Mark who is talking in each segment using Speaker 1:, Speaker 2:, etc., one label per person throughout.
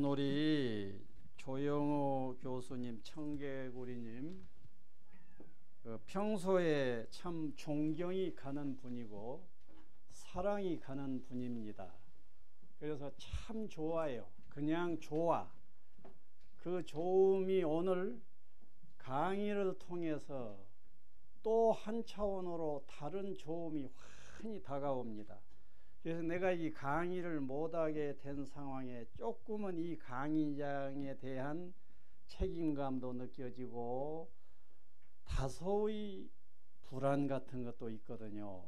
Speaker 1: 우리 조영호 교수님, 청개구리님, 평소에 참 존경이 가는 분이고 사랑이 가는 분입니다. 그래서 참 좋아요. 그냥 좋아. 그 좋음이 오늘 강의를 통해서 또 한 차원으로 다른 좋음이 환히 다가옵니다. 그래서 내가 이 강의를 못하게 된 상황에 조금은 이 강의장에 대한 책임감도 느껴지고 다소의 불안 같은 것도 있거든요.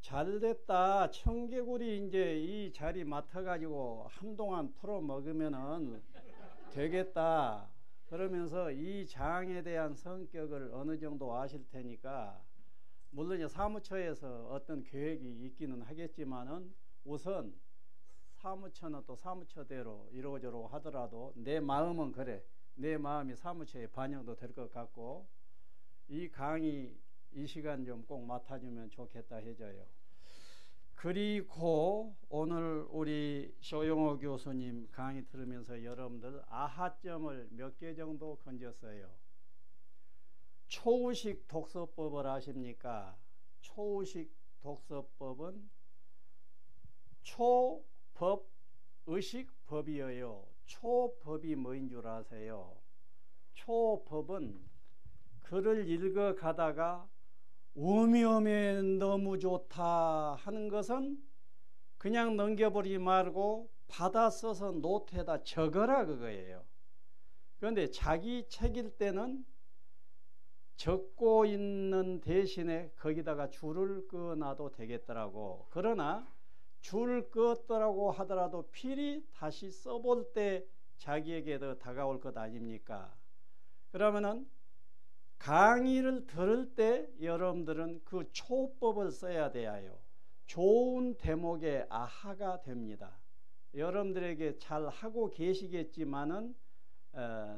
Speaker 1: 잘됐다. 청개구리 이제 이 자리 맡아가지고 한동안 풀어 먹으면은 되겠다. 그러면서 이 장에 대한 성격을 어느 정도 아실 테니까, 물론 이제 사무처에서 어떤 계획이 있기는 하겠지만은 우선 사무처는 또 사무처대로 이러고저러고 하더라도 내 마음은 그래. 내 마음이 사무처에 반영도 될 것 같고, 이 강의 이 시간 좀 꼭 맡아주면 좋겠다 해져요. 그리고 오늘 우리 조영호 교수님 강의 들으면서 여러분들 아하점을 몇 개 정도 건졌어요. 초의식 독서법을 아십니까? 초의식 독서법은 초법, 의식법이에요. 초법이 뭐인 줄 아세요? 초법은 글을 읽어가다가 오묘해 너무 좋다 하는 것은 그냥 넘겨버리지 말고 받아 써서 노트에다 적어라 그거예요. 그런데 자기 책일 때는 적고 있는 대신에 거기다가 줄을 그어놔도 되겠더라고. 그러나 줄 그었더라고 하더라도 필히 다시 써볼 때 자기에게 더 다가올 것 아닙니까? 그러면은 강의를 들을 때 여러분들은 그 초법을 써야 돼요. 좋은 대목의 아하가 됩니다. 여러분들에게 잘 하고 계시겠지만은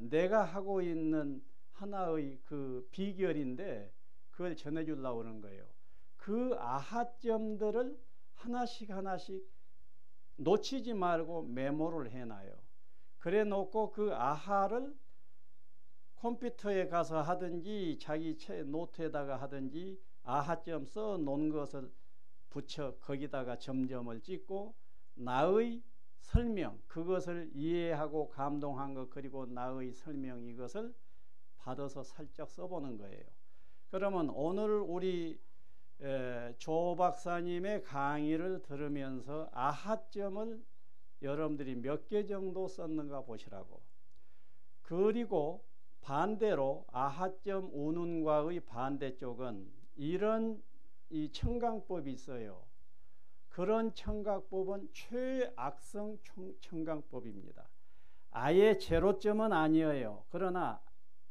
Speaker 1: 내가 하고 있는 하나의 그 비결인데 그걸 전해주려고 하는 거예요. 그 아하점들을 하나씩 하나씩 놓치지 말고 메모를 해놔요. 그래 놓고 그 아하를 컴퓨터에 가서 하든지 자기 노트에다가 하든지 아하점 써 놓은 것을 붙여 거기다가 점점을 찍고 나의 설명, 그것을 이해하고 감동한 것, 그리고 나의 설명, 이것을 받아서 살짝 써보는 거예요. 그러면 오늘 우리 조 박사님의 강의를 들으면서 아하점을 여러분들이 몇 개 정도 썼는가 보시라고. 그리고 반대로 아하점 운운과의 반대쪽은 이런 이 청강법이 있어요. 그런 청강법은 최악성 청강법입니다. 아예 제로점은 아니에요. 그러나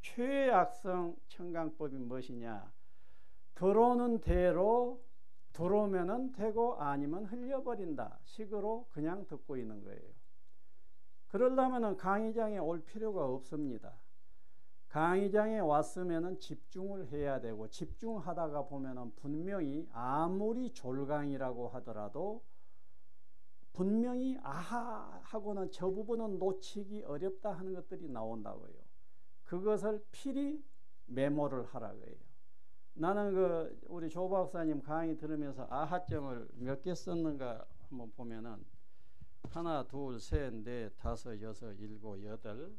Speaker 1: 최악성 청강법이 무엇이냐? 들어오는 대로 들어오면은 되고 아니면 흘려버린다 식으로 그냥 듣고 있는 거예요. 그러려면 강의장에 올 필요가 없습니다. 강의장에 왔으면은 집중을 해야 되고, 집중하다가 보면은 분명히 아무리 졸강이라고 하더라도 분명히 아하 하고는 저 부분은 놓치기 어렵다 하는 것들이 나온다고요. 그것을 필히 메모를 하라고요. 나는 우리 조 박사님 강의 들으면서 아하점을 몇 개 썼는가 한번 보면은 하나, 둘, 셋, 넷, 다섯, 여섯, 일곱, 여덟,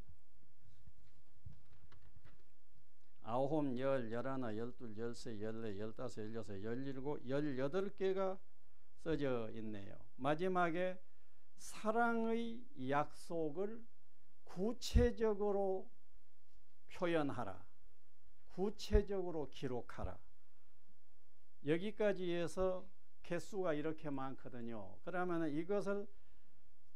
Speaker 1: 아홉, 열, 열하나, 열둘, 열세, 열네, 열다섯, 열여섯, 열일곱, 18개가 써져 있네요. 마지막에 사랑의 약속을 구체적으로 표현하라. 구체적으로 기록하라. 여기까지 해서 개수가 이렇게 많거든요. 그러면 이것을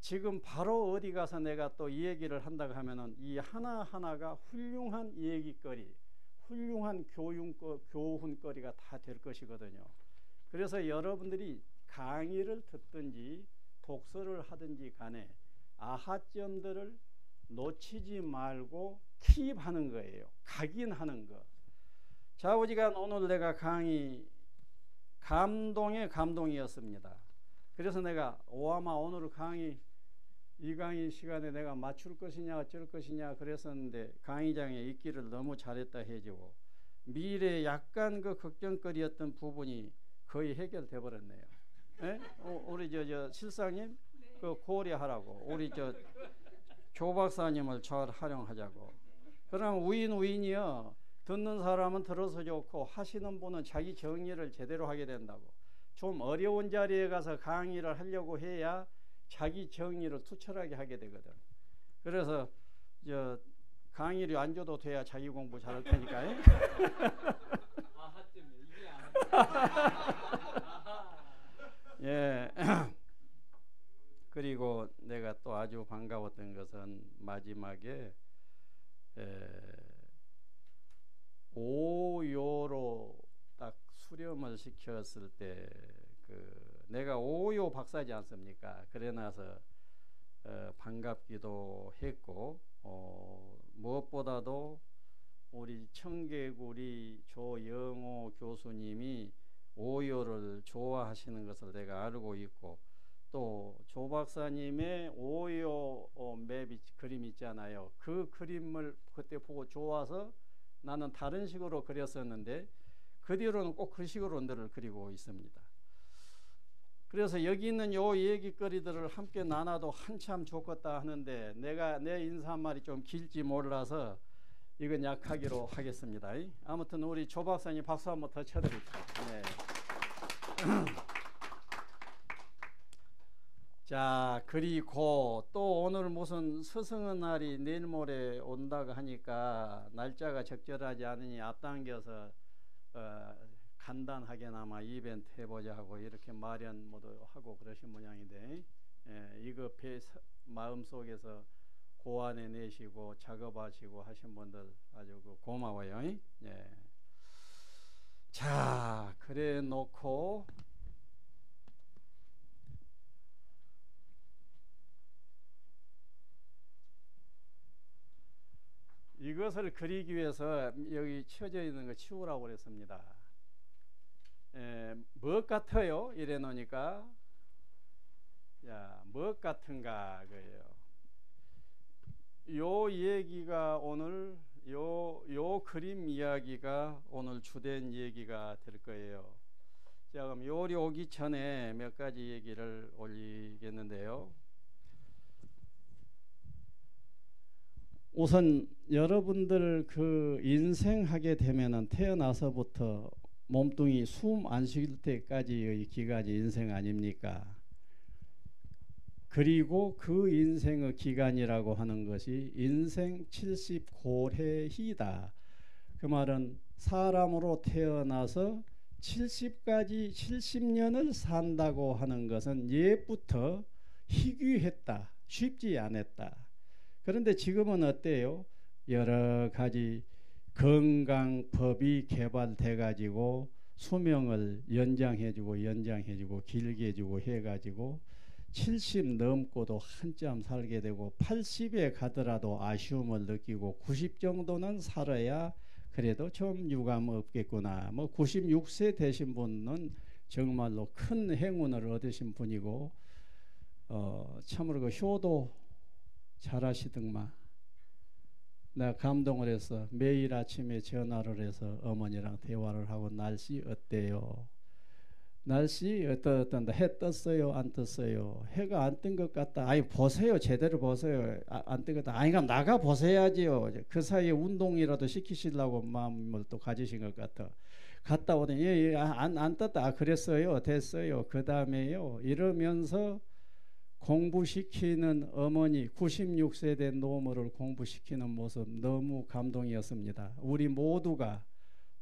Speaker 1: 지금 바로 어디 가서 내가 또 이 얘기를 한다고 하면은 이 하나하나가 훌륭한 얘기거리, 훌륭한 교훈거리가 다 될 것이거든요. 그래서 여러분들이 강의를 듣든지 독서를 하든지 간에 아하점들을 놓치지 말고 킵하는 거예요. 각인하는 거. 좌우지간 오늘 내가 강의 감동의 감동이었습니다. 그래서 내가 오아마 오늘 강의 이 강의 시간에 내가 맞출 것이냐 어쩔 것이냐 그랬었는데 강의장에 있기를 너무 잘했다 해주고 미래에 약간 그 걱정거리였던 부분이 거의 해결돼 버렸네요. 예? 우리 저 실장님 그 고려하라고 우리 저 조 박사님을 잘 활용하자고. 그럼 우인이요. 듣는 사람은 들어서 좋고 하시는 분은 자기 정리를 제대로 하게 된다고. 좀 어려운 자리에 가서 강의를 하려고 해야 자기 정리를 투철하게 하게 되거든. 그래서 저 강의료 안 줘도 돼야 자기 공부 잘할 테니까. 예. 그리고 내가 또 아주 반가웠던 것은 마지막에 오요로 딱 수렴을 시켰을 때 내가 오요 박사지 않습니까? 그래 나서 반갑기도 했고 무엇보다도 우리 청개구리 조영호 교수님이 오요를 좋아하시는 것을 내가 알고 있고 또 조 박사님의 오요 맵 그림 있잖아요. 그 그림을 그때 보고 좋아서 나는 다른 식으로 그렸었는데 그 뒤로는 꼭 그 식으로 늘 그리고 있습니다. 그래서 여기 있는 요 얘기거리들을 함께 나눠도 한참 좋겠다 하는데 내 인사 한 말이 좀 길지 몰라서 이건 약하기로 하겠습니다. 아무튼 우리 조 박사님 박수 한번 더 쳐드릴게요. 네. 자, 그리고 또 오늘 무슨 스승의 날이 내일 모레 온다고 하니까 날짜가 적절하지 않으니 앞당겨서 간단하게나마 이벤트 해보자 하고 이렇게 마련 모두 하고 그러신 모양인데 이거 마음속에서 고안해 내시고 작업하시고 하신 분들 아주 고마워요. 예. 자, 그래 놓고 이것을 그리기 위해서 여기 쳐져 있는 거 치우라고 그랬습니다. 무엇 같아요? 이래 놓으니까 야, 무엇 같은가 그래요. 요 얘기가 오늘 요 그림 이야기가 오늘 주된 얘기가 될 거예요. 자, 그럼 요리 오기 전에 몇 가지 얘기를 올리겠는데요. 우선 여러분들 그 인생하게 되면은 태어나서부터 몸뚱이 숨 안 쉴 때까지의 기간이 인생 아닙니까? 그리고 그 인생의 기간이라고 하는 것이 인생 70고해이다. 그 말은 사람으로 태어나서 70까지 70년을 산다고 하는 것은 옛부터 희귀했다. 쉽지 않았다. 그런데 지금은 어때요? 여러 가지 건강법이 개발돼 가지고 수명을 연장해주고 길게 해주고 해가지고 70 넘고도 한참 살게 되고 80에 가더라도 아쉬움을 느끼고 90 정도는 살아야 그래도 좀 유감 없겠구나. 뭐 96세 되신 분은 정말로 큰 행운을 얻으신 분이고 참으로 그 효도 잘하시더만. 내가 감동을 해서 매일 아침에 전화를 해서 어머니랑 대화를 하고 날씨 어때요? 날씨 어떤다? 해 떴어요? 안 떴어요? 해가 안 뜬 것 같다. 아니 보세요. 제대로 보세요. 안 뜨겠다. 아니 그럼 나가 보세야지요. 그 사이에 운동이라도 시키시려고 마음을 또 가지신 것 같아. 갔다 오더니 안 떴다. 아, 그랬어요. 됐어요. 그 다음에요. 이러면서 공부시키는 어머니 96세 된 노모를 공부시키는 모습 너무 감동이었습니다. 우리 모두가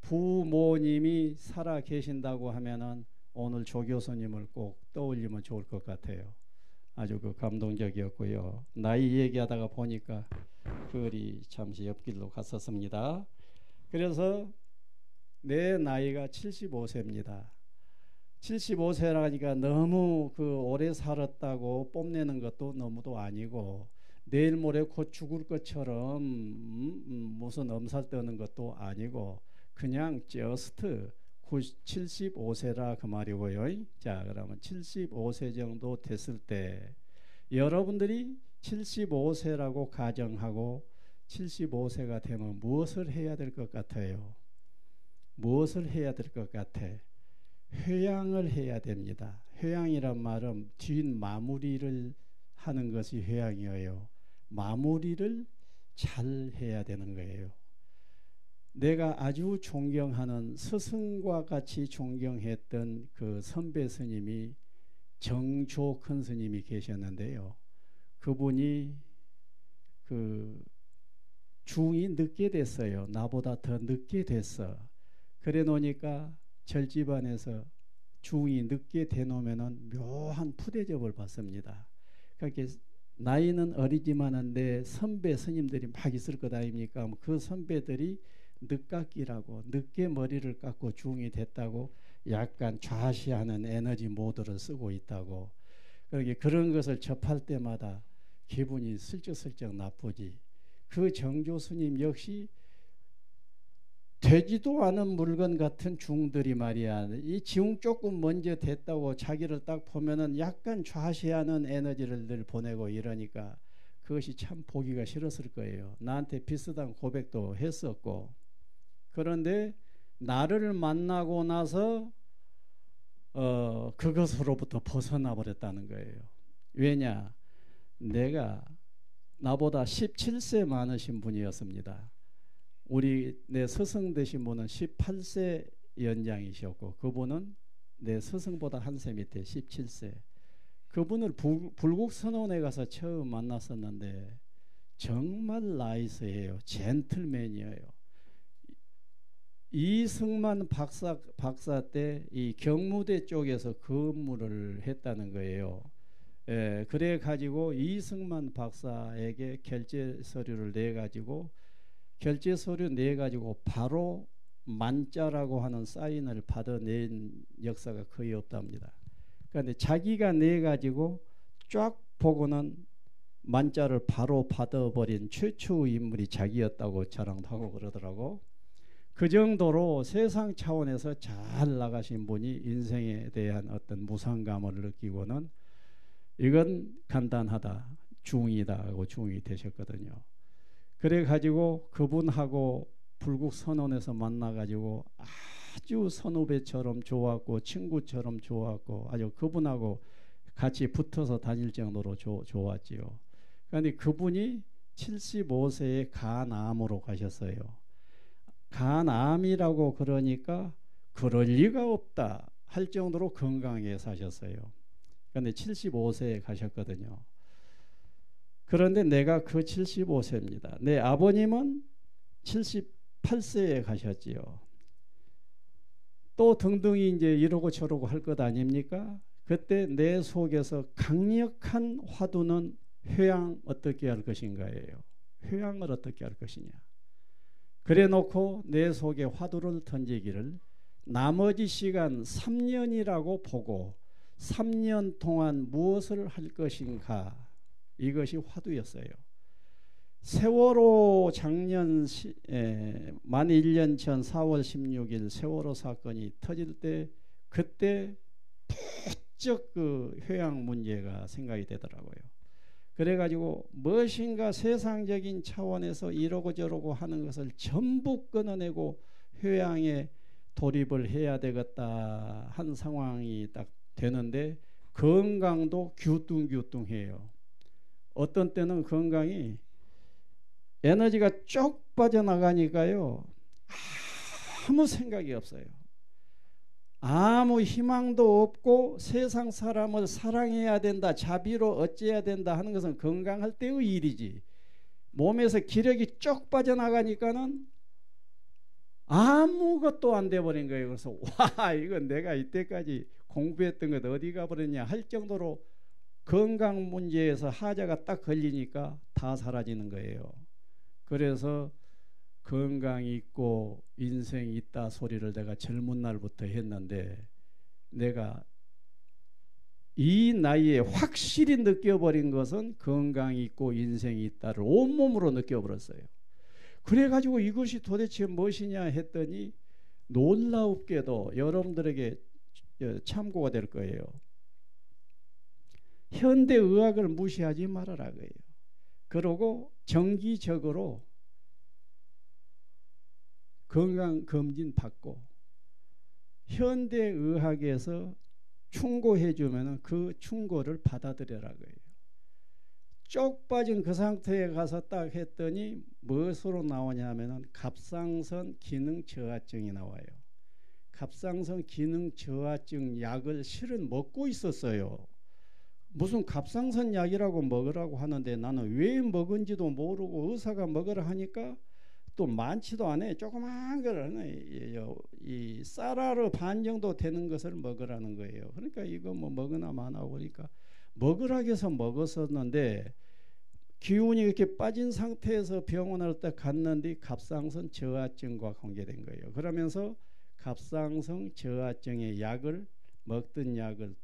Speaker 1: 부모님이 살아 계신다고 하면은 오늘 조 교수님을 꼭 떠올리면 좋을 것 같아요. 아주 감동적이었고요. 나이 얘기하다가 보니까 글이 잠시 옆길로 갔었습니다. 그래서 내 나이가 75세입니다. 75세라니까 너무 오래 살았다고 뽐내는 것도 너무도 아니고 내일 모레 곧 죽을 것처럼 무슨 엄살 떠는 것도 아니고 그냥 just 75세라 그 말이고요. 자, 그러면 75세 정도 됐을 때 여러분들이 75세라고 가정하고 75세가 되면 무엇을 해야 될 것 같아요? 무엇을 해야 될 것 같아? 회양을 해야 됩니다. 회양이란 말은 뒷마무리를 하는 것이 회양이에요. 마무리를 잘 해야 되는 거예요. 내가 아주 존경하는 스승과 같이 존경했던 그 선배 스님이 정조큰 스님이 계셨는데요. 그분이 그 중이 늦게 됐어요. 나보다 더 늦게 됐어. 그래 놓으니까 절집안에서 중이 늦게 되놓으면은 묘한 푸대접을 받습니다. 그러니까 나이는 어리지만은 내 선배 스님들이 막 있을 것 아닙니까? 그 선배들이 늦깎이라고 늦게 머리를 깎고 중이 됐다고 약간 좌시하는 에너지 모드를 쓰고 있다고. 그러니까 그런 것을 접할 때마다 기분이 슬쩍슬쩍 나쁘지. 그 정조 스님 역시 되지도 않은 물건 같은 중들이 말이야. 이 지웅 조금 먼저 됐다고 자기를 딱 보면은 약간 좌시하는 에너지를 늘 보내고 이러니까 그것이 참 보기가 싫었을 거예요. 나한테 비슷한 고백도 했었고. 그런데 나를 만나고 나서 그것으로부터 벗어나 버렸다는 거예요. 왜냐? 내가 나보다 17세 많으신 분이었습니다. 내 스승 되신 분은 18세 연장이셨고 그분은 내 스승보다 한 세 밑에 17세. 그분을 불국선원에 가서 처음 만났었는데 정말 나이스해요. 젠틀맨이에요. 이승만 박사 때 이 경무대 쪽에서 근무를 했다는 거예요. 그래 가지고 이승만 박사에게 결제 서류를 내 가지고 바로 만자라고 하는 사인을 받아낸 역사가 거의 없답니다. 그런데 자기가 내 가지고 쫙 보고는 만자를 바로 받아버린 최초의 인물이 자기였다고 자랑도 하고 그러더라고. 그 정도로 세상 차원에서 잘 나가신 분이 인생에 대한 어떤 무상감을 느끼고는 이건 간단하다, 중이다 하고 중이 되셨거든요. 그래 가지고 그분하고 불국선원에서 만나 가지고 아주 선후배처럼 좋았고 친구처럼 좋았고 아주 그분하고 같이 붙어서 다닐 정도로 좋았지요. 그런데 그분이 75세에 간암으로 가셨어요. 간암이라고 그러니까 그럴 리가 없다 할 정도로 건강하게 사셨어요. 그런데 75세에 가셨거든요. 그런데 내가 그 75세입니다. 내 아버님은 78세에 가셨지요. 또 등등이 이제 이러고 저러고 할 것 아닙니까? 그때 내 속에서 강력한 화두는 회양 어떻게 할 것인가예요. 회양을 어떻게 할 것이냐. 그래 놓고 내 속에 화두를 던지기를 나머지 시간 3년이라고 보고 3년 동안 무엇을 할 것인가. 이것이 화두였어요. 세월호 작년 만 1년 전 4월 16일 세월호 사건이 터질 때 그때 부쩍 그 회양 문제가 생각이 되더라고요. 그래가지고 무엇인가 세상적인 차원에서 이러고 저러고 하는 것을 전부 끊어내고 회양에 돌입을 해야 되겠다 한 상황이 딱 되는데 건강도 귀뚱귀뚱해요. 어떤 때는 건강이 에너지가 쭉 빠져나가니까요. 아무 생각이 없어요. 아무 희망도 없고 세상 사람을 사랑해야 된다, 자비로 어찌해야 된다 하는 것은 건강할 때의 일이지. 몸에서 기력이 쭉 빠져나가니까는 아무것도 안 돼버린 거예요. 그래서 와, 이건 내가 이때까지 공부했던 것 어디 가버렸냐 할 정도로 건강 문제에서 하자가 딱 걸리니까 다 사라지는 거예요. 그래서 건강이 있고 인생이 있다 소리를 내가 젊은 날부터 했는데 내가 이 나이에 확실히 느껴버린 것은 건강이 있고 인생이 있다를 온몸으로 느껴버렸어요. 그래가지고 이것이 도대체 무엇이냐 했더니 놀랍게도 여러분들에게 참고가 될 거예요. 현대의학을 무시하지 말아라 거예요. 그러고 정기적으로 건강검진 받고 현대의학에서 충고해 주면 그 충고를 받아들여라 거예요. 쪽 빠진 그 상태에 가서 딱 했더니 무엇으로 나오냐 하면은 갑상선 기능 저하증이 나와요. 갑상선 기능 저하증 약을 실은 먹고 있었어요. 무슨 갑상선 약이라고 먹으라고 하는데 나는 왜 먹은지도 모르고 의사가 먹으라 하니까 또 많지도 않아요. 조그만 걸 이 쌀알의 반 정도 되는 것을 먹으라는 거예요. 그러니까 이거 뭐 먹으나 마나 보니까 먹으라 해서 먹었었는데 기운이 이렇게 빠진 상태에서 병원을 딱 갔는데 갑상선 저하증과 관계된 거예요. 그러면서 갑상선 저하증의 약을 먹던 약을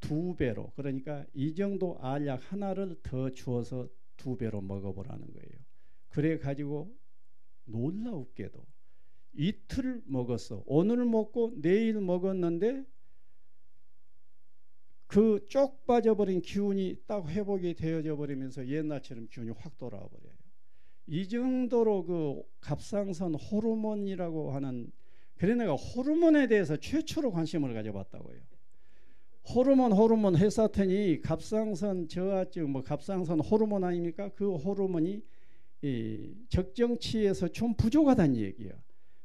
Speaker 1: 2배로, 그러니까 이 정도 알약 하나를 더 주어서 2배로 먹어보라는 거예요. 그래 가지고 놀라웠게도 이틀 먹었어. 오늘 먹고 내일 먹었는데 그 쪽 빠져버린 기운이 딱 회복이 되어져 버리면서 옛날처럼 기운이 확 돌아와 버려요. 이 정도로 그 갑상선 호르몬이라고 하는, 그래 내가 호르몬에 대해서 최초로 관심을 가져봤다고요. 호르몬 했었더니 갑상선 저하증 뭐 갑상선 호르몬 아닙니까? 그 호르몬이 이 적정치에서 좀 부족하다는 얘기야.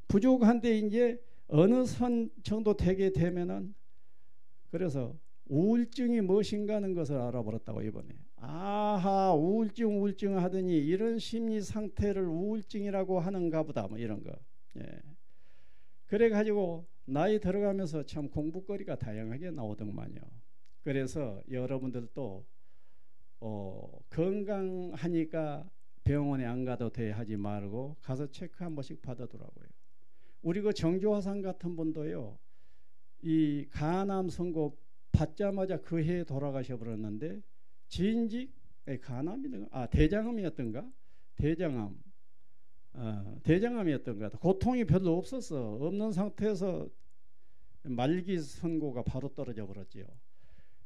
Speaker 1: 부족한데 이제 어느 선 정도 되게 되면은, 그래서 우울증이 무엇인가 하는 것을 알아버렸다고 이번에. 아하, 우울증 하더니 이런 심리 상태를 우울증이라고 하는가 보다 뭐 이런 거. 예. 그래 가지고 나이 들어가면서 참 공부거리가 다양하게 나오더만요. 그래서 여러분들도 건강하니까 병원에 안 가도 돼 하지 말고 가서 체크 한 번씩 받아두라고요. 우리 그 정조화상 같은 분도요, 이 간암 선고 받자마자 그 해에 돌아가셔 버렸는데 진직 간암이든가 대장암이었던가 대장암이었던 것 같아. 고통이 별로 없었어. 없는 상태에서 말기 선고가 바로 떨어져 버렸지요.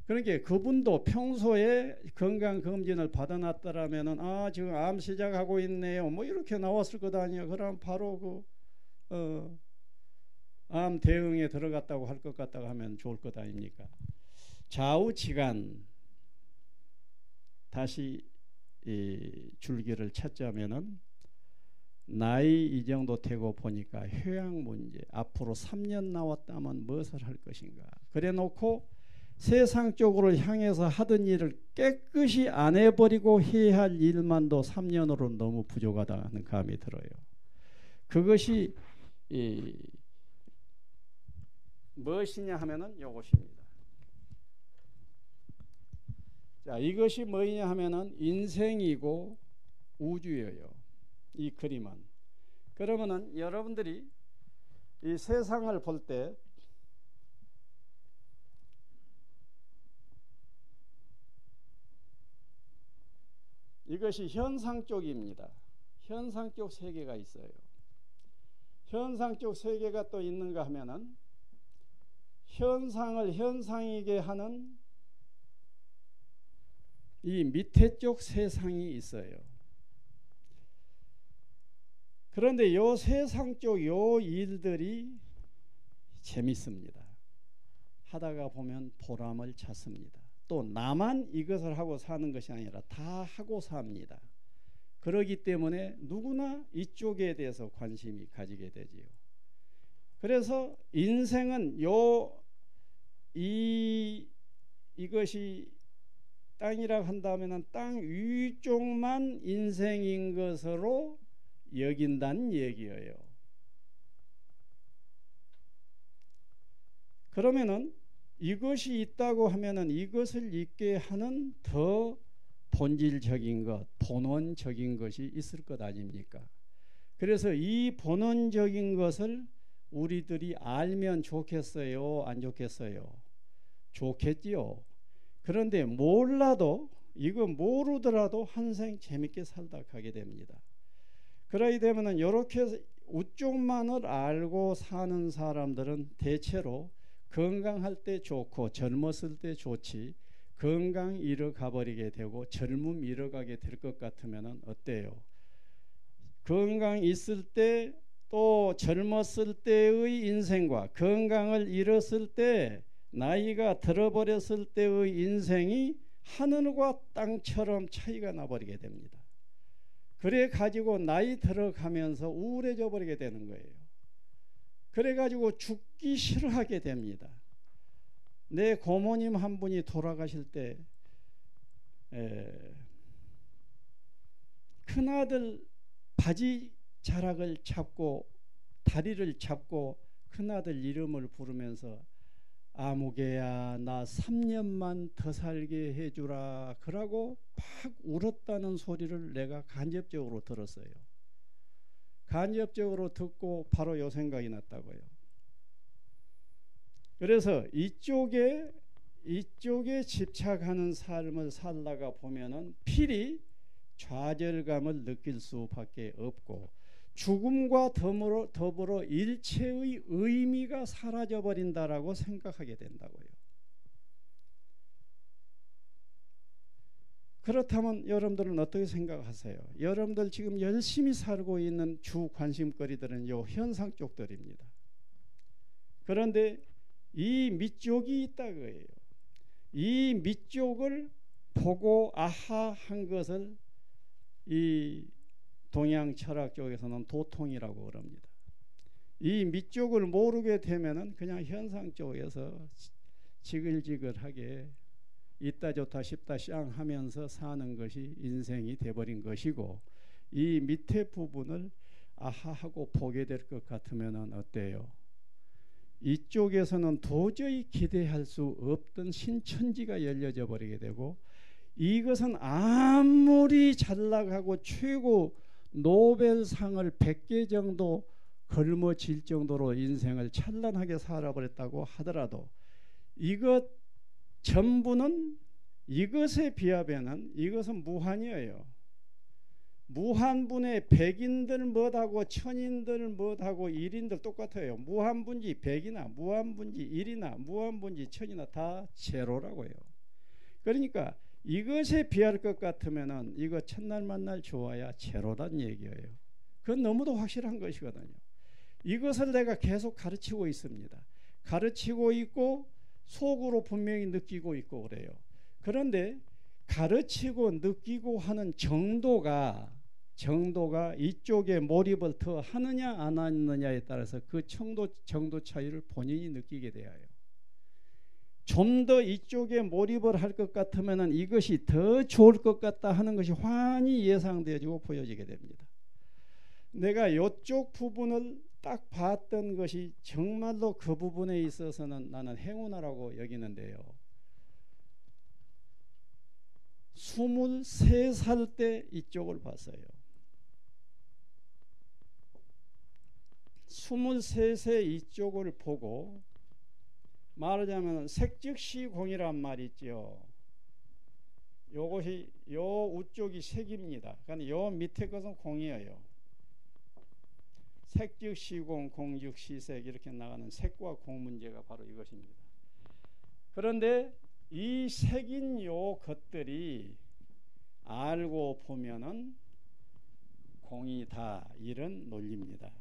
Speaker 1: 그러니까 그분도 평소에 건강검진을 받아놨더라면은 지금 암 시작하고 있네요 뭐 이렇게 나왔을 것 아니에요. 그럼 바로 암 대응에 들어갔다고 할 것 같다고 하면 좋을 것 아닙니까? 좌우지간 다시 이 줄기를 찾자면은 나이 이 정도 되고 보니까 효양 문제, 앞으로 3년 나왔다면 무엇을 할 것인가. 그래 놓고 세상 쪽으로 향해서 하던 일을 깨끗이 안 해버리고 해야 할 일만도 3년으로 너무 부족하다는 감이 들어요. 그것이 무엇이냐 하면은 이것입니다. 자, 이것이 뭐냐 하면은 인생이고 우주예요. 이 그림은. 그러면은 여러분들이 이 세상을 볼 때 이것이 현상 쪽입니다. 현상 쪽 세계가 있어요. 현상 쪽 세계가 또 있는가 하면은 현상을 현상이게 하는 이 밑에 쪽 세상이 있어요. 그런데 요 세상 쪽 요 일들이 재밌습니다. 하다가 보면 보람을 찾습니다. 또 나만 이것을 하고 사는 것이 아니라 다 하고 삽니다. 그러기 때문에 누구나 이쪽에 대해서 관심이 가지게 되지요. 그래서 인생은 이것이 땅이라고 한다면 땅 위쪽만 인생인 것으로 여긴다는 얘기예요. 그러면은 이것이 있다고 하면은 이것을 있게 하는 더 본질적인 것, 본원적인 것이 있을 것 아닙니까? 그래서 이 본원적인 것을 우리들이 알면 좋겠어요? 안 좋겠어요? 좋겠지요. 그런데 몰라도, 이거 모르더라도 한생 재밌게 살다 가게 됩니다. 그러게 되면은 이렇게 우쪽만을 알고 사는 사람들은 대체로 건강할 때 좋고 젊었을 때 좋지 건강 잃어가 버리게 되고 젊음 잃어가게 될 것 같으면 어때요? 건강 있을 때 또 젊었을 때의 인생과 건강을 잃었을 때 나이가 들어버렸을 때의 인생이 하늘과 땅처럼 차이가 나버리게 됩니다. 그래 가지고 나이 들어가면서 우울해져 버리게 되는 거예요. 그래 가지고 죽기 싫어하게 됩니다. 내 고모님 한 분이 돌아가실 때 큰아들 바지 자락을 잡고 다리를 잡고 큰아들 이름을 부르면서 아무개야 나 3년만 더 살게 해주라 그러고 막 울었다는 소리를 내가 간접적으로 들었어요. 간접적으로 듣고 바로 요 생각이 났다고요. 그래서 이쪽에 집착하는 삶을 살다가 보면은 필히 좌절감을 느낄 수밖에 없고 죽음과 더불어 일체의 의미가 사라져 버린다라고 생각하게 된다고요. 그렇다면 여러분들은 어떻게 생각하세요? 여러분들 지금 열심히 살고 있는 주 관심거리들은 요 현상 쪽들입니다. 그런데 이 밑쪽이 있다 그예요. 이 밑쪽을 보고 아하 한 것을 이 동양 철학 쪽에서는 도통이라고 그럽니다. 이 밑쪽을 모르게 되면은 그냥 현상 쪽에서 지글지글하게 있다 좋다 싶다 쌍 하면서 사는 것이 인생이 돼버린 것이고 이 밑에 부분을 아하하고 보게 될 것 같으면 어때요? 이쪽에서는 도저히 기대할 수 없던 신천지가 열려져 버리게 되고 이것은 아무리 잘 나가고 최고 노벨상을 100개 정도 걸머질 정도로 인생을 찬란하게 살아버렸다고 하더라도 이것 전부는 이것에 비하면은 이것은 무한이에요. 무한분의 백인들 뭐하고 천인들 뭐하고 일인들 똑같아요. 무한분지 백이나 무한분지 일이나 무한분지 천이나 다 제로라고요. 그러니까 이것에 비할 것 같으면은 이거 첫날 만날 좋아야 제로란 얘기예요. 그건 너무도 확실한 것이거든요. 이것을 내가 계속 가르치고 있습니다. 가르치고 있고 속으로 분명히 느끼고 있고 그래요. 그런데 가르치고 느끼고 하는 정도가 이쪽에 몰입을 더 하느냐 안 하느냐에 따라서 그 정도 차이를 본인이 느끼게 돼요. 좀 더 이쪽에 몰입을 할 것 같으면 이것이 더 좋을 것 같다 하는 것이 환히 예상되어지고 보여지게 됩니다. 내가 이쪽 부분을 딱 봤던 것이 정말로 그 부분에 있어서는 나는 행운아라고 여기는데요. 23살 때 이쪽을 봤어요. 23세 이쪽을 보고 말하자면 색즉시공이란 말이 있죠. 요것이 요 우쪽이 색입니다. 그러니까 요 밑에 것은 공이에요. 색즉시공, 공즉시색 이렇게 나가는 색과 공 문제가 바로 이것입니다. 그런데 이 색인 요 것들이 알고 보면은 공이다 이런 논리입니다.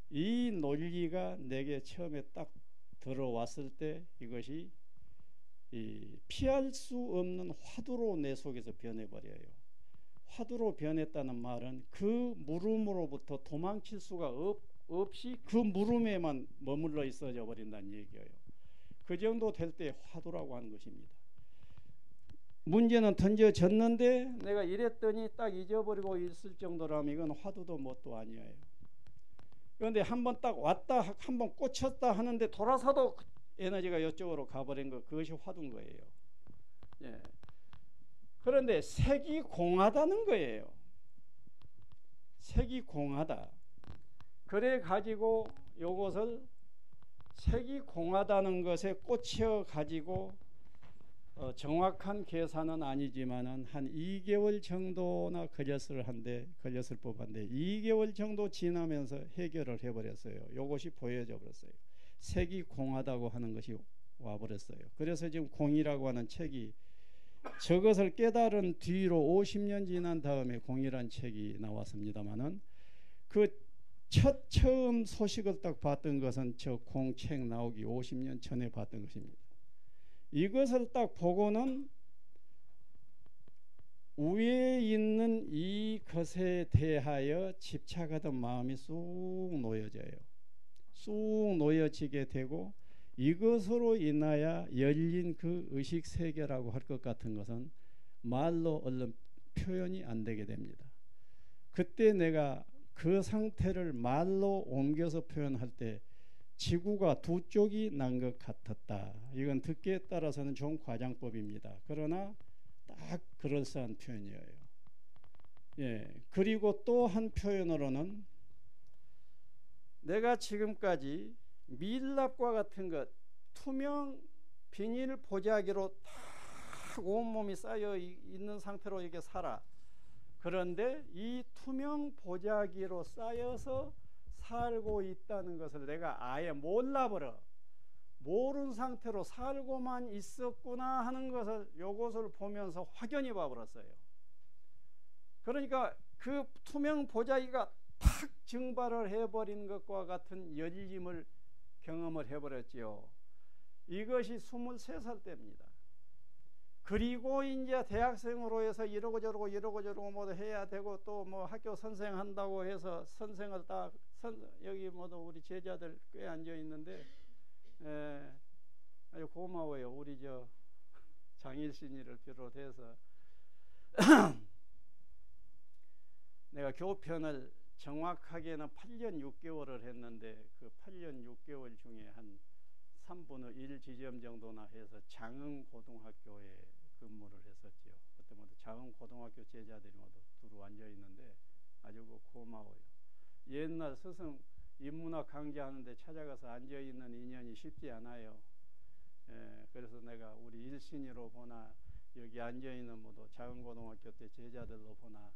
Speaker 1: 이 논리가 내게 처음에 딱 들어왔을 때 이것이 피할 수 없는 화두로 내 속에서 변해버려요. 화두로 변했다는 말은 그 물음으로부터 도망칠 수가 없이 그 물음에만 머물러 있어져 버린다는 얘기예요. 그 정도 될 때 화두라고 하는 것입니다. 문제는 던져졌는데 내가 이랬더니 딱 잊어버리고 있을 정도라면 이건 화두도 뭣도 아니에요. 그런데 한번 딱 왔다 한번 꽂혔다 하는데 돌아서도 에너지가 이쪽으로 가버린 거 그것이 화두인 거예요. 예. 그런데 색이 공하다는 거예요. 색이 공하다. 그래 가지고 요것을 색이 공하다는 것에 꽂혀 가지고 정확한 계산은 아니지만은 한 2개월 정도나 걸렸을 법한데 2개월 정도 지나면서 해결을 해버렸어요. 요것이 보여져 버렸어요. 색이 공하다고 하는 것이 와버렸어요. 그래서 지금 공이라고 하는 책이 저것을 깨달은 뒤로 50년 지난 다음에 공이란 책이 나왔습니다마는 그 처음 소식을 딱 봤던 것은 저 공책 나오기 50년 전에 봤던 것입니다. 이것을 딱 보고는 위에 있는 이것에 대하여 집착하던 마음이 쑥 놓여져요. 쑥 놓여지게 되고 이것으로 인하여 열린 그 의식세계라고 할 것 같은 것은 말로 얼른 표현이 안 되게 됩니다. 그때 내가 그 상태를 말로 옮겨서 표현할 때 지구가 두 쪽이 난 것 같았다. 이건 듣기에 따라서는 좀 과장법입니다. 그러나 딱 그럴싸한 표현이에요. 예. 그리고 또 한 표현으로는 내가 지금까지 밀랍과 같은 것, 투명 비닐 보자기로 딱 온몸이 쌓여 있는 상태로 이렇게 살아. 그런데 이 투명 보자기로 쌓여서 살고 있다는 것을 내가 아예 몰라버려. 모르는 상태로 살고만 있었구나 하는 것을 요것을 보면서 확연히 봐버렸어요. 그러니까 그 투명 보자기가 탁 증발을 해버린 것과 같은 열림을 경험을 해버렸지요. 이것이 23살 때입니다. 그리고 이제 대학생으로 해서 이러고 저러고 모두 해야 되고 또 뭐 학교 선생한다고 해서 선생을 딱 여기 모두 우리 제자들 꽤 앉아 있는데 아주 고마워요. 우리 저 장일신이를 비롯해서 내가 교편을 정확하게는 8년 6개월을 했는데 그 8년 6개월 중에 한 3분의 1 지점 정도나 해서 장흥고등학교에 근무를 했었지요. 그때 모두 장흥고등학교 제자들이 모두 두루 앉아 있는데 아주 고마워요. 옛날 스승 인문학 강좌하는데 찾아가서 앉아 있는 인연이 쉽지 않아요. 그래서 내가 우리 일신이로 보나 여기 앉아 있는 모두 장흥고등학교 때 제자들로 보나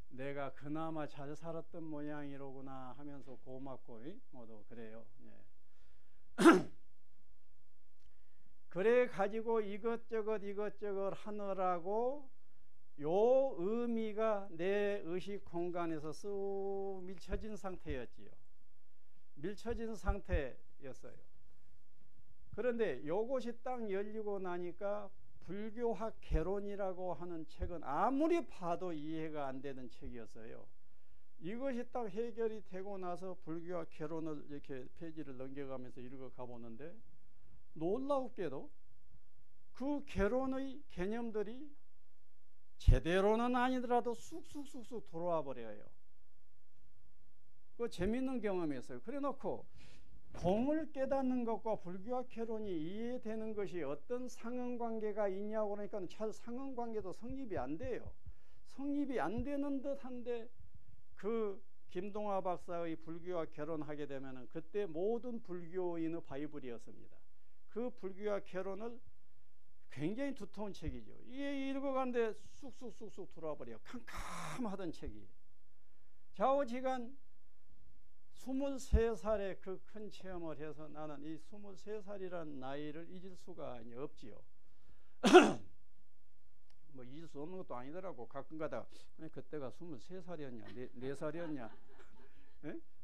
Speaker 1: 내가 그나마 잘 살았던 모양이로구나 하면서 고맙고 모두 그래요. 예. 그래 가지고 이것저것 하느라고 요 의미가 내 의식 공간에서 쑥 밀쳐진 상태였지요. 밀쳐진 상태였어요. 그런데 요것이 딱 열리고 나니까 불교학 개론이라고 하는 책은 아무리 봐도 이해가 안 되는 책이었어요. 이것이 딱 해결이 되고 나서 불교학 개론을 이렇게 페이지를 넘겨가면서 읽어가 보는데 놀라웠게도 그 개론의 개념들이 제대로는 아니더라도 쑥쑥 돌아와 버려요. 그 재밌는 경험이었어요. 그래 놓고 공을 깨닫는 것과 불교학 개론이 이해되는 것이 어떤 상응관계가 있냐고 그러니까 잘 상응관계도 성립이 안 돼요. 성립이 안 되는 듯한데 그 김동화 박사의 불교학 개론하게 되면은 그때 모든 불교인의 바이블이었습니다. 그 불교학 개론을 굉장히 두터운 책이죠. 이게 읽어가는데 쑥쑥 돌아와 버려요. 캄캄하던 책이. 좌우지간 23살에 그 큰 체험을 해서 나는 이 23살이라는 나이를 잊을 수가 없지요. 뭐 잊을 수 없는 것도 아니더라고. 가끔 가다가 그때가 23살이었냐 4살이었냐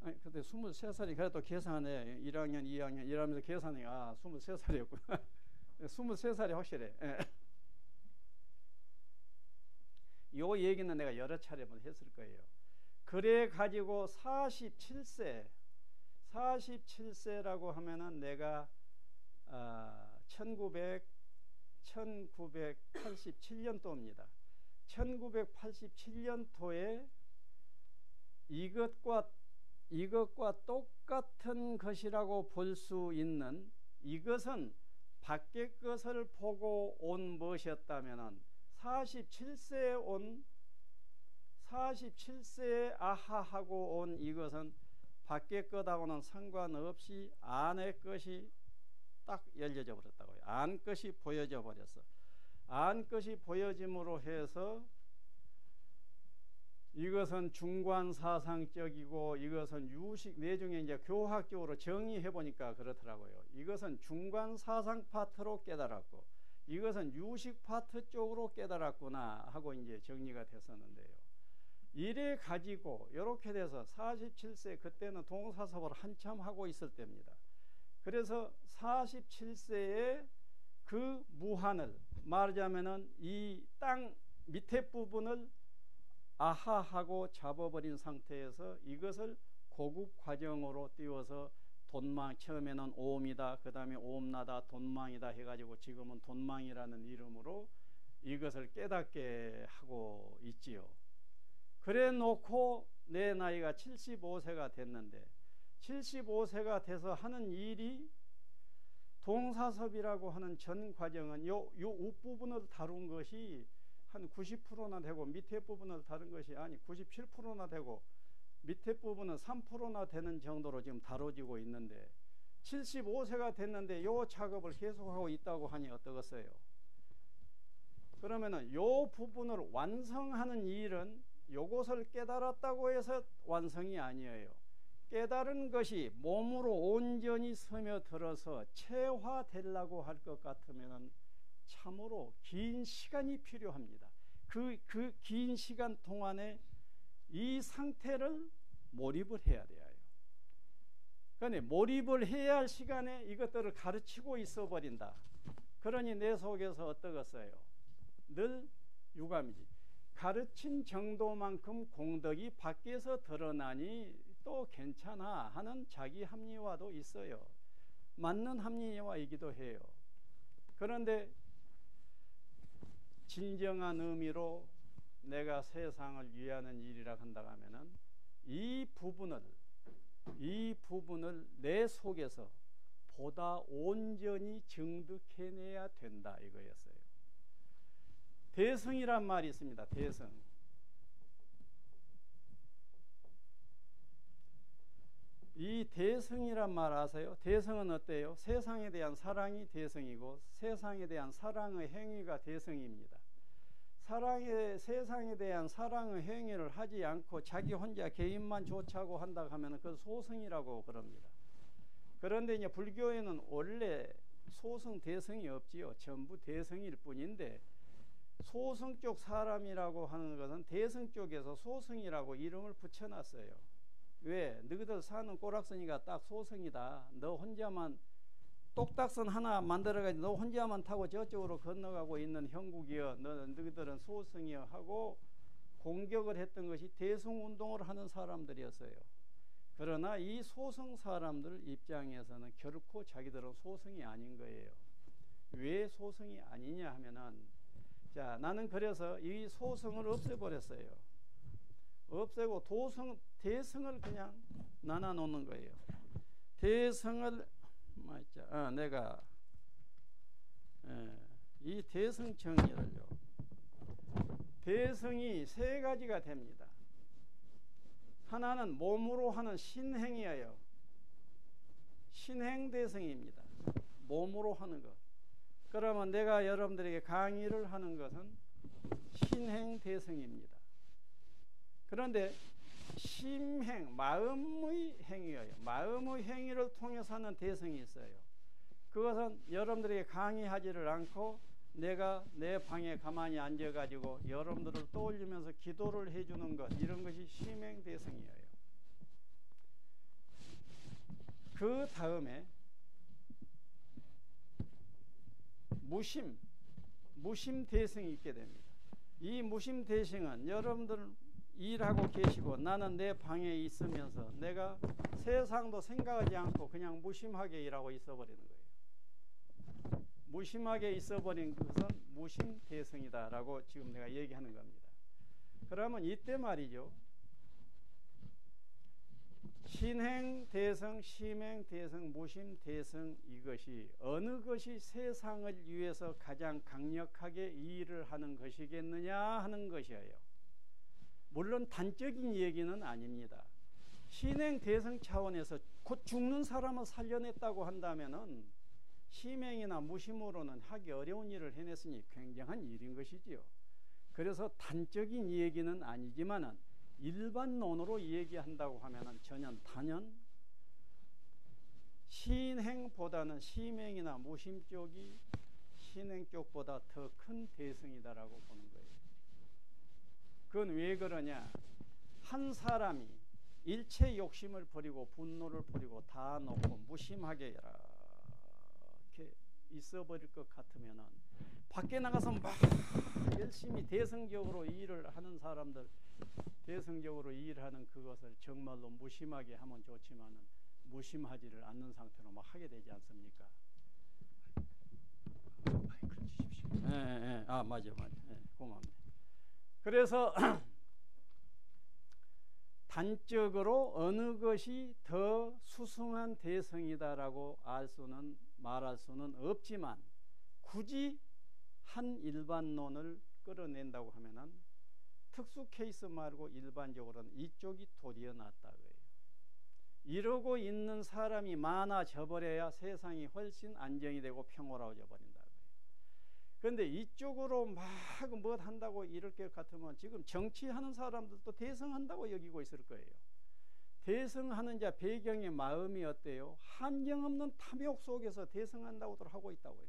Speaker 1: 아니 그때 23살이 그래도 계산해 1학년 2학년 이러면서 계산해 23살이었구나 23살이 확실해. 요 얘기는 내가 여러 차례 했을 거예요. 그래 가지고 47세라고 하면은 내가 1987년도입니다. 1987년도에 이것과 똑같은 것이라고 볼 수 있는 이것은 밖의 것을 보고 온 것이었다면은 47세에 아하하고 온 이것은 밖의 것하고는 상관없이 안의 것이 딱 열려져 버렸다고요. 안 것이 보여져 버렸어. 안 것이 보여짐으로 해서 이것은 중관사상적이고 이것은 유식 내중에 이제 교학적으로 정의해 보니까 그렇더라고요. 이것은 중관사상 파트로 깨달았고 이것은 유식 파트 쪽으로 깨달았구나 하고 이제 정리가 됐었는데요. 이래 가지고 이렇게 돼서 47세, 그때는 동사섭을 한참 하고 있을 때입니다. 그래서 47세에 그 무한을, 말하자면은 이 땅 밑에 부분을 아하하고 잡아버린 상태에서 이것을 고급 과정으로 띄워서 돈망, 처음에는 오음이다, 그 다음에 오음나다, 돈망이다 해가지고 지금은 돈망이라는 이름으로 이것을 깨닫게 하고 있지요. 그래 놓고 내 나이가 75세가 됐는데, 75세가 돼서 하는 일이 동사섭이라고 하는 전 과정은 요 윗부분을 다룬 것이 한 90%나 되고, 밑에 부분을 다룬 것이 97%나 되고, 밑에 부분은 3%나 되는 정도로 지금 다뤄지고 있는데, 75세가 됐는데 요 작업을 계속하고 있다고 하니 어떠겠어요? 그러면은 요 부분을 완성하는 일은 요것을 깨달았다고 해서 완성이 아니에요. 깨달은 것이 몸으로 온전히 스며들어서 체화되려고 할 것 같으면 참으로 긴 시간이 필요합니다. 그 긴 시간 동안에 이 상태를 몰입을 해야 돼요. 그런데 몰입을 해야 할 시간에 이것들을 가르치고 있어 버린다. 그러니 내 속에서 어떠겠어요? 늘 유감이지. 가르친 정도만큼 공덕이 밖에서 드러나니 또 괜찮아 하는 자기 합리화도 있어요. 맞는 합리화이기도 해요. 그런데 진정한 의미로 내가 세상을 위하는 일이라 한다고 하면은 이 부분을 내 속에서 보다 온전히 증득해내야 된다 이거였어요. 대승이란 말이 있습니다. 대승. 이 대승이란 말 아세요? 대승은 어때요? 세상에 대한 사랑이 대승이고 세상에 대한 사랑의 행위가 대승입니다. 세상에 대한 사랑의 행위를 하지 않고 자기 혼자 개인만 좋자고 한다고 하면 그걸 소승이라고 그럽니다. 그런데 이제 불교에는 원래 소승 대승이 없지요. 전부 대승일 뿐인데 소승 쪽 사람이라고 하는 것은 대승 쪽에서 소승이라고 이름을 붙여놨어요. 왜? 너희들 사는 꼬락서니가 딱 소승이다. 너 혼자만 똑딱선 하나 만들어가지고 너 혼자만 타고 저쪽으로 건너가고 있는 형국이여, 너희들은 소승이여 하고 공격을 했던 것이 대승운동을 하는 사람들이었어요. 그러나 이 소승 사람들 입장에서는 결코 자기들은 소승이 아닌 거예요. 왜 소승이 아니냐 하면은, 자, 나는 그래서 이 소승을 없애버렸어요. 없애고 대승을 그냥 나눠놓는 거예요. 대승을 내가 이 대승 정의를요, 대승이 세 가지가 됩니다. 하나는 몸으로 하는 신행이에요. 신행대승입니다. 몸으로 하는 것. 그러면 내가 여러분들에게 강의를 하는 것은 신행대승입니다. 그런데 심행, 마음의 행위예요. 마음의 행위를 통해서 하는 대승이 있어요. 그것은 여러분들에게 강의하지를 않고 내가 내 방에 가만히 앉아가지고 여러분들을 떠올리면서 기도를 해주는 것, 이런 것이 심행 대승이에요. 그 다음에 무심 대승이 있게 됩니다. 이 무심 대승은 여러분들 일하고 계시고 나는 내 방에 있으면서 내가 세상도 생각하지 않고 그냥 무심하게 일하고 있어버리는 거예요. 무심하게 있어버린 것은 무심대승이다라고 지금 내가 얘기하는 겁니다. 그러면 이때 말이죠, 신행대승, 심행대승, 무심대승, 이것이 어느 것이 세상을 위해서 가장 강력하게 일을 하는 것이겠느냐 하는 것이에요. 물론 단적인 얘기는 아닙니다. 신행대승 차원에서 곧 죽는 사람을 살려냈다고 한다면은 심행이나 무심으로는 하기 어려운 일을 해냈으니 굉장한 일인 것이지요. 그래서 단적인 얘기는 아니지만은 일반론으로 얘기한다고 하면은 단연 신행보다는 심행이나 무심 쪽이 신행 쪽보다 더 큰 대승이다라고 보는 거예요. 그건 왜 그러냐? 한 사람이 일체 욕심을 버리고 분노를 버리고 다 놓고 무심하게 이렇게 있어버릴 것 같으면은 밖에 나가서 막 열심히 대승적으로 일을 하는 사람들, 대승적으로 일하는 그것을 정말로 무심하게 하면 좋지만은 무심하지를 않는 상태로 막 하게 되지 않습니까? 마이크를 주십시오. 예. 아, 맞아. 예, 고맙네. 그래서 단적으로 어느 것이 더 수승한 대승이다라고 말할 수는 없지만 굳이 한 일반론을 끌어낸다고 하면은 특수 케이스 말고 일반적으로는 이쪽이 도리어 낫다고요. 이러고 있는 사람이 많아져 버려야 세상이 훨씬 안정이 되고 평화로워져 버린다고요. 그런데 이쪽으로 막 뭐 한다고 이럴 것 같으면 지금 정치하는 사람들도 대승한다고 여기고 있을 거예요. 대승하는 자 배경의 마음이 어때요? 한정없는 탐욕 속에서 대승한다고들 하고 있다고요.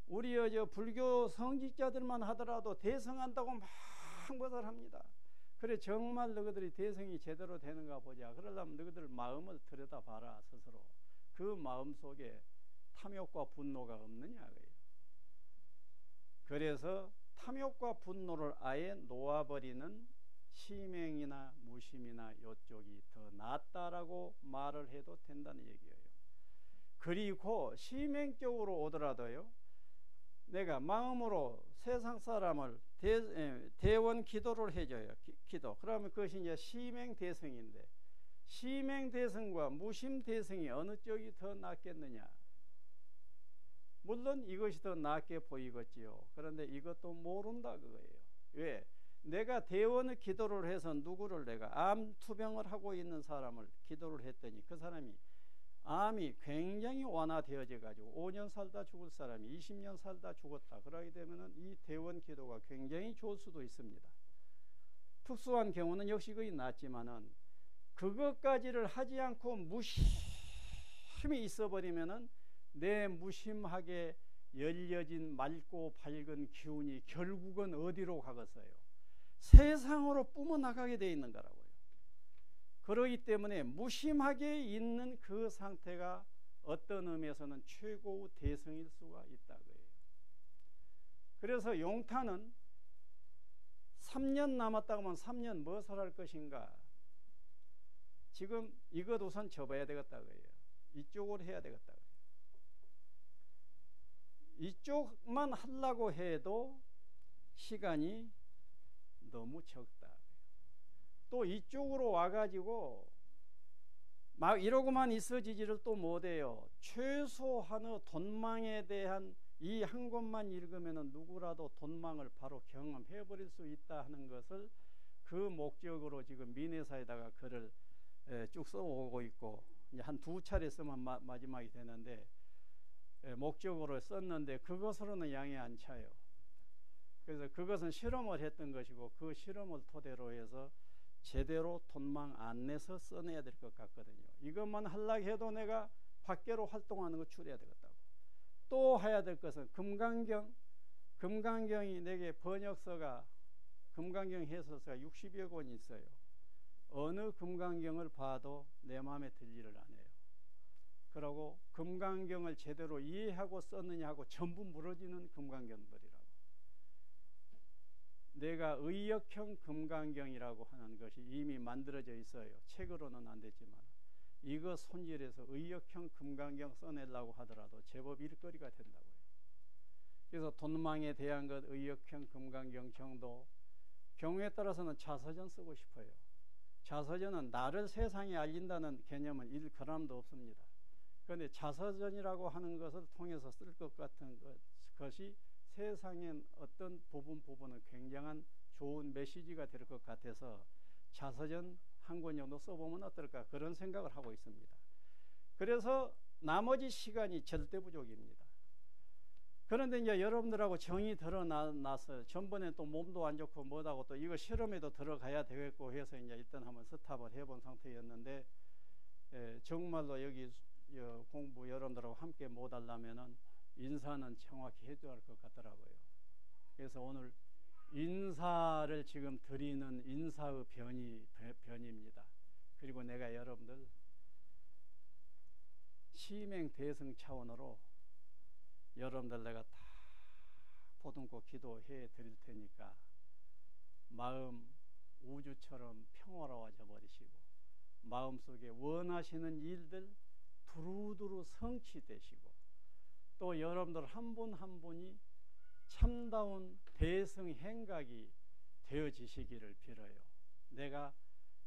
Speaker 1: 우리 불교 성직자들만 하더라도 대승한다고 막 것을 합니다. 그래 정말 너희들이 대승이 제대로 되는가 보자. 그러려면 너희들 마음을 들여다봐라 스스로. 그 마음 속에 탐욕과 분노가 없느냐고요. 그래서 탐욕과 분노를 아예 놓아버리는 시맹이나 무심이나 이쪽이 더 낫다라고 말을 해도 된다는 얘기예요. 그리고 시맹적으로 오더라도요, 내가 마음으로 세상 사람을 대원 기도를 해줘요. 기도. 그러면 그것이 이제 시맹대승인데, 시맹대승과 무심대승이 어느 쪽이 더 낫겠느냐? 물론 이것이 더 낫게 보이겠지요. 그런데 이것도 모른다 그거예요. 왜? 내가 대원의 기도를 해서 누구를 내가 암 투병을 하고 있는 사람을 기도를 했더니 그 사람이 암이 굉장히 완화되어져 가지고 5년 살다 죽을 사람이 20년 살다 죽었다. 그러게 되면은 이 대원 기도가 굉장히 좋을 수도 있습니다. 특수한 경우는 역시 거의 낫지만은 그것까지를 하지 않고 무심히 있어버리면은 내 무심하게 열려진 맑고 밝은 기운이 결국은 어디로 가겠어요? 세상으로 뿜어나가게 되어 있는 거라고요. 그러기 때문에 무심하게 있는 그 상태가 어떤 의미에서는 최고의 대승일 수가 있다고요. 그래서 용타는 3년 남았다고 하면 3년 무엇을 할 것인가? 지금 이것 우선 접어야 되겠다고요. 이쪽으로 해야 되겠다고요. 이쪽만 하려고 해도 시간이 너무 적다. 또 이쪽으로 와가지고 막 이러고만 있어지지를 또 못해요. 최소한의 돈망에 대한 이 한 권만 읽으면 누구라도 돈망을 바로 경험해버릴 수 있다 하는 것을 그 목적으로 지금 민회사에다가 글을 쭉 써오고 있고, 이제 한 2차례 쓰면 마지막이 되는데, 목적으로 썼는데 그것으로는 양이 안 차요. 그래서 그것은 실험을 했던 것이고 그 실험을 토대로 해서 제대로 돈망 안 내서 써내야 될 것 같거든요. 이것만 하려고 해도 내가 밖으로 활동하는 거 줄여야 되겠다고. 또 해야 될 것은 금강경이 내게 번역서가, 금강경 해설서가 60여 권이 있어요. 어느 금강경을 봐도 내 마음에 들지를 않아요. 그러고 금강경을 제대로 이해하고 썼느냐 하고 전부 무너지는 금강경들이라고. 내가 의역형 금강경이라고 하는 것이 이미 만들어져 있어요. 책으로는 안 됐지만 이거 손질해서 의역형 금강경 써내려고 하더라도 제법 일거리가 된다고요. 그래서 돈망에 대한 것 의역형 금강경 정도, 경우에 따라서는 자서전 쓰고 싶어요. 자서전은 나를 세상에 알린다는 개념은 1g도 없습니다. 그런데 자서전이라고 하는 것을 통해서 쓸 것 같은 것이 세상엔 어떤 부분은 굉장한 좋은 메시지가 될 것 같아서 자서전 한 권 정도 써보면 어떨까, 그런 생각을 하고 있습니다. 그래서 나머지 시간이 절대 부족입니다. 그런데 이제 여러분들하고 정이 드러나서 전번에 또 몸도 안 좋고 뭐하고 또 이거 실험에도 들어가야 되겠고 해서 이제 일단 한번 스탑을 해본 상태였는데, 정말로 여기 공부 여러분들하고 함께 못 하려면은 인사는 정확히 해줘야 할 것 같더라고요. 그래서 오늘 인사를 지금 드리는 인사의 변입니다. 그리고 내가 여러분들 시명 대승 차원으로 여러분들 내가 다 보듬고 기도해 드릴 테니까 마음 우주처럼 평화로워져 버리시고 마음속에 원하시는 일들 두루두루 성취되시고 또 여러분들 한 분 한 분이 참다운 대승 행각이 되어지시기를 빌어요. 내가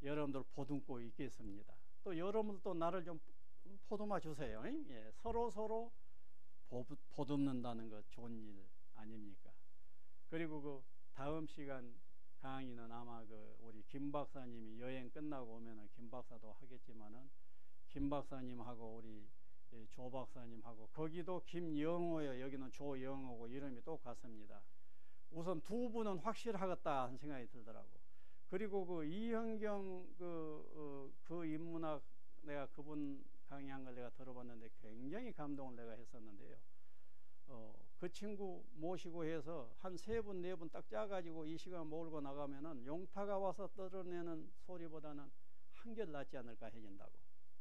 Speaker 1: 여러분들 보듬고 있겠습니다. 또 여러분들도 나를 좀 보듬어 주세요. 예, 서로 보듬는다는 것 좋은 일 아닙니까? 그리고 그 다음 시간 강의는 아마 그 우리 김 박사님이 여행 끝나고 오면은 김 박사도 하겠지만은 김 박사님하고 우리 조 박사님하고 거기도 김영호요. 여기는 조영호고 이름이 똑같습니다. 우선 두 분은 확실하겠다 하는 생각이 들더라고. 그리고 그 이현경 그 인문학 내가 그분 강의한 걸 내가 들어봤는데 굉장히 감동을 내가 했었는데요. 그 친구 모시고 해서 한 3분 4분 딱 짜가지고 이 시간 몰고 나가면은 용타가 와서 떨어내는 소리보다는 한결 낫지 않을까 해진다고.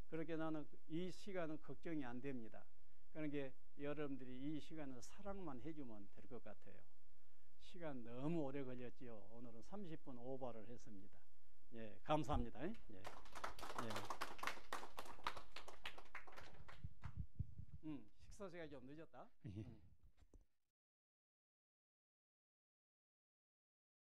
Speaker 1: 그렇게 나는 이 시간은 걱정이 안 됩니다. 그러니까 여러분들이 이 시간을 사랑만 해주면 될 것 같아요. 시간 너무 오래 걸렸지요. 오늘은 30분 오버를 했습니다. 예, 감사합니다. 예. 예. 식사 시간이 좀 늦었다.